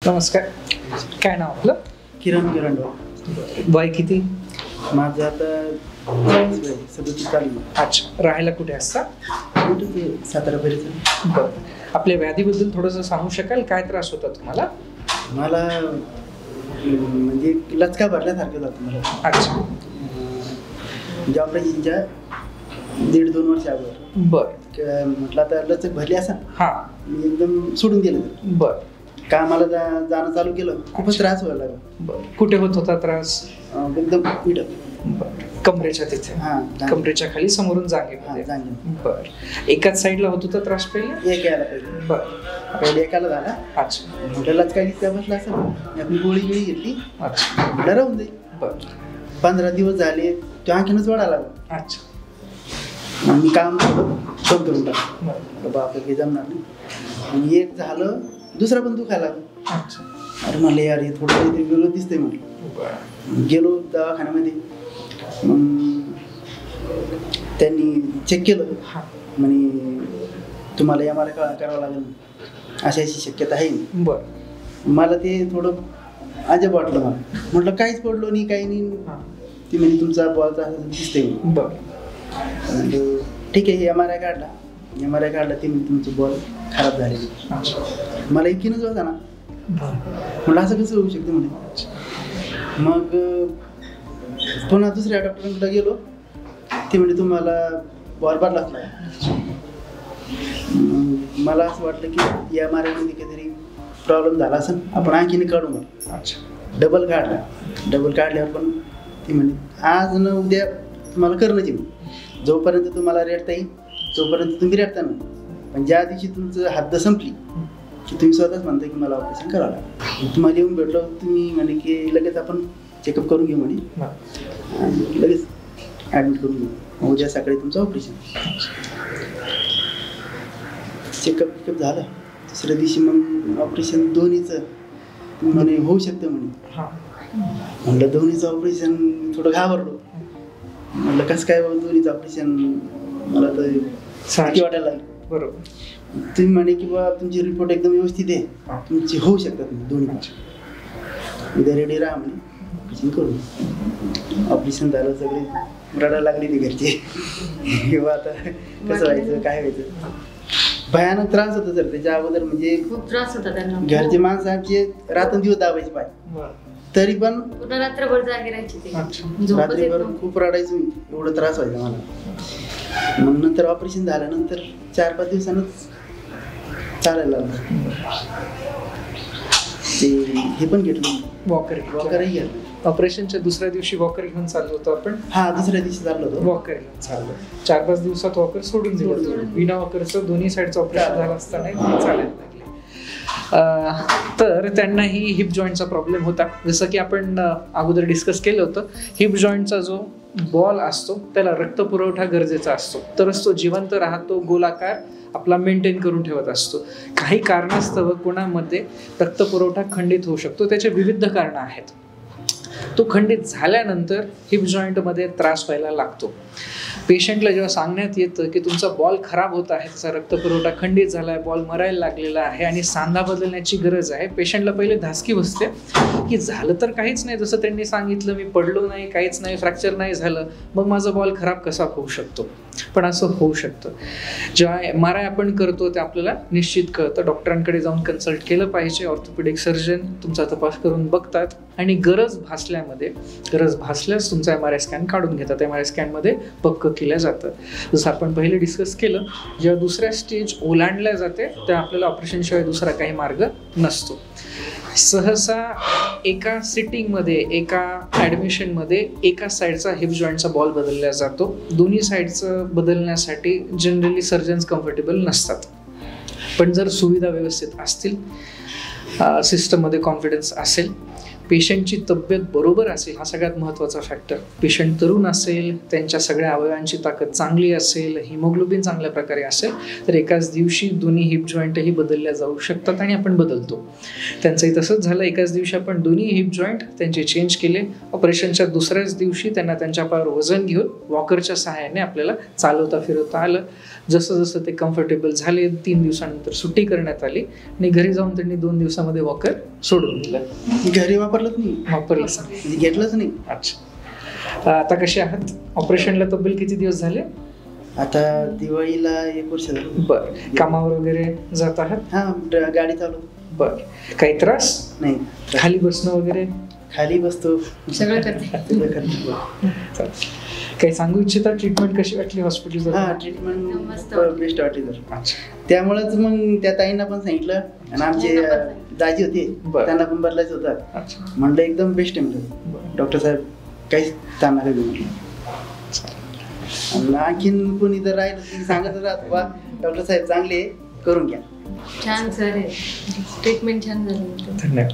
नमस्कार. काय नाव आपलं? किरण किरणराव. वय किती? माझं आता 37 चालू. अच्छा. राहायला कुठे असता? कुठं ते सातारा परिसर. बरं. आपल्या व्याधीबद्दल थोडंसं सांगू शकाल? काय त्रास होता तुम्हाला? मला म्हणजे लचका भरल्यासारखं जातं मला. अच्छा. म्हणजे ऑपरेशनच्या 1.5-2 वर्ष अगोदर. बरं. म्हटलं आता लचक भरली असं हां. मी एकदम सोडून गेलं. बरं. कामाला जाणं चालू केलं. खूपच त्रास व्हायला लागला. बरं. कुठे होत होता त्रास? एकदम पीठ. बरं. कमरेच्या तिथे? हां. कमरेच्या खाली समोरून जागेमध्ये? बरं. एकाच साईडला होत होता त्रास पहिले? एक यायला पाहिजे. बरं. पहिले एकाला झाला. अच्छा. म्हटलं लचका त्या बसला असं आपली गोळी घेतली. अच्छा. म्हटलं राहून जाईल. बरं. 15 दिवस झाले त्या आणखीनच वाढायला लागला. अच्छा. मी काम बंद करून टाकलं. बापरे हे जमणार नाही. आणि एक झालं दुसरा पण दुखायला लागला. अच्छा. अरे म्हणलं यार हे थोडं काहीतरी वेगळं दिसतंय म्हटलं. गेलो दवाखान्यामध्ये. मग त्यांनी चेक केलं. म्हणे तुम्हाला MRI करावं लागेल अशी शक्यता आहे. बरं. मला ते थोडं अजब वाटलं. मला म्हटलं काहीच पडलो नाही काही नाही. ती म्हणजे तुमचा बॉलचा दिसतंय. बरं. ठीक आहे. MRI काढला. ते म्हणजे तुमचं बॉल खराब झालेली. मला एकीनंच होता ना. म्हटलं असं कसं होऊ शकतं म्हणे. मग पुन्हा दुसऱ्या डॉक्टरांकडे गेलो. ते म्हणजे तुम्हाला बॉल बदलाच नाही. मला असं वाटलं की MRI मध्ये काहीतरी प्रॉब्लेम झाला असेल आपण आणखीन काढू मग. अच्छा. डबल काढल्यावर पण ती म्हणे आज न उद्या तुम्हाला करणंच येईल. जोपर्यंत तुम्हाला रेटता येईल तोपर्यंत तुम्ही रेटता नाही. पण ज्या दिवशी तुमचं हद्द संपली की तुम्ही स्वतःच म्हणता की मला ऑपरेशन करावं लागेल. तुम्हाला येऊन भेटलो तुम्ही म्हणे की लगेच आपण चेकअप करून घेऊ म्हणे. आणि लगेच ॲडमिट करून घेऊ. उद्या सकाळी तुमचं ऑपरेशन. चेकअप झालं. दुसऱ्या दिवशी मग ऑपरेशन दोन्हीचं म्हणे होऊ शकतं म्हणे. म्हणलं दोन्हीचं ऑपरेशन थोडं घाबरलो. म्हणलं कसं काय दोन्हीचं ऑपरेशन मला तर सारखी वाटायला लागली. बरोबर. तुम्ही म्हणे की बा तुमची रिपोर्ट एकदम व्यवस्थित आहे. तुमची होऊ शकतात दोन्ही. उद्या रेडी राहा म्हणे ऑपरेशन करू. ऑपरेशन झालं सगळे रडायला लागली ती घरची. किंवा आता कसं व्हायचं काय व्हायचं. भयानक त्रास होता सर त्याच्या अगोदर. म्हणजे खूप त्रास होता त्यांना. घरचे माणसं आमचे रात्रंदिवस दाबायचे पाय. तरी पण रात्रभर जागे राहायची ते. रात्रीभर खूप रडायचो मी. एवढं त्रास व्हायचा मला. मग नंतर ऑपरेशन झाल्यानंतर 4-5 दिवसांनाच चालायला लागलं. ते हे पण घेतलं वॉकरही घेतलं. ऑपरेशनच्या दुसऱ्या दिवशी वॉकर घेऊन चाललो होतो आपण. हा दुसऱ्या दिवशी चाललो होतो. वॉकर घेऊन चाललो. 4-5 दिवसात वॉकर सोडून दिलं. बिना वॉकरचं दोन्ही साईडचं ऑपरेशन झालं असताना चालायला लागले. तर त्यांनाही हिप जॉईंटचा प्रॉब्लेम होता. जसं की आपण अगोदर डिस्कस केलं होतं. हिप जॉईंटचा जो बॉल असतो त्याला रक्तपुरवठा गरजेचा असतो तरच तो जिवंत राहतो. गोलाकार आपला मेंटेन करून ठेवत असतो. काही कारणास्तव कोणामध्ये रक्तपुरवठा खंडित होऊ शकतो. त्याचे विविध कारणं आहेत. तो खंडित झाल्यानंतर हिप जॉईंटमध्ये त्रास व्हायला लागतो. पेशंटला जेव्हा सांगण्यात येतं की तुमचा बॉल खराब होत आहे, त्याचा रक्तपुरवठा खंडित झाला आहे, बॉल मरायला लागलेला आहे आणि सांधा बदलण्याची गरज आहे, पेशंटला पहिले धासकी बसते की झालं तर काहीच नाही, जसं त्यांनी सांगितलं, मी पडलो नाही, काहीच नाही, फ्रॅक्चर नाही झालं, मग माझा बॉल खराब कसा होऊ शकतो. पण असं होऊ शकतं. जेव्हा MRI आपण करतो ते आपल्याला निश्चित कळतं. डॉक्टरांकडे जाऊन कन्सल्ट केलं पाहिजे. ऑर्थोपेडिक सर्जन तुमचा तपास करून बघतात आणि गरज भासल्यास तुमचा MRI स्कॅन काढून घेतात. MRI स्कॅनमध्ये पक्क केल्या जातं. जसं आपण पहिले डिस्कस केलं, जेव्हा दुसऱ्या स्टेज ओलांडल्या जाते तेव्हा आपल्याला ऑपरेशनशिवाय दुसरा काही मार्ग नसतो. सहसा एका सिटिंगमध्ये, एका ॲडमिशनमध्ये एका साईडचा हिप जॉईंटचा बॉल बदलला जातो. दोन्ही साईडचं बदलण्यासाठी जनरली सर्जन्स कम्फर्टेबल नसतात. पण जर सुविधा व्यवस्थित असतील, सिस्टममध्ये कॉन्फिडन्स असेल, पेशंटची तब्येत बरोबर असेल, हा सगळ्यात महत्त्वाचा फॅक्टर. पेशंट तरुण असेल, त्यांच्या सगळ्या अवयवांची ताकद चांगली असेल, हिमोग्लोबिन चांगल्या प्रकारे असेल तर एकाच दिवशी दोन्ही हिप जॉईंटही बदलल्या जाऊ शकतात आणि आपण बदलतो. त्यांचंही तसंच झालं. एकाच दिवशी आपण दोन्ही हिप जॉईंट त्यांचे चेंज केले. ऑपरेशनच्या दुसऱ्याच दिवशी त्यांना त्यांच्या पायावर वजन घेऊन वॉकरच्या सहाय्याने आपल्याला चालवता फिरवता आलं. जसं जसं ते कम्फर्टेबल झाले 3 दिवसानंतर सुट्टी करण्यात आली आणि घरी जाऊन त्यांनी 2 दिवसामध्ये वॉकर सोडून दिलं? घरी वापरलंच नाही, वापरलंच म्हणजे घेतलंच नाही. अच्छा. आता कसे आहात? ऑपरेशनला तब्बल किती दिवस झाले? आता दिवाळीला 1 वर्ष झालं. बर. कामावर वगैरे जात आहात? हा, गाडी चालू. बर. काही त्रास? नाही. खाली बसणं वगैरे? खाली बसतो, सगळं करते. सगळं करतो. चालेल. काही सांगू इच्छिता? ट्रीटमेंट कशी वाटली हॉस्पिटल? हा, ट्रीटमेंट मस्त बेस्ट वाटली तर. अच्छा. त्यामुळेच मग त्या ताईंना पण सांगितलं, आणि आमचे दाजी होते बरं. त्यांना पण बदलायचं होतं. अच्छा. म्हणलं एकदम बेस्ट आहे म्हणलं. बरं. डॉक्टर साहेब काहीच ताण नका घेऊ म्हटलं. आणि आणखीन कोणी जर राहिलं की सांगत राहत बा डॉक्टर साहेब चांगले करून घ्या. छान सर आहे, ट्रीटमेंट छान झाली. धन्यवाद.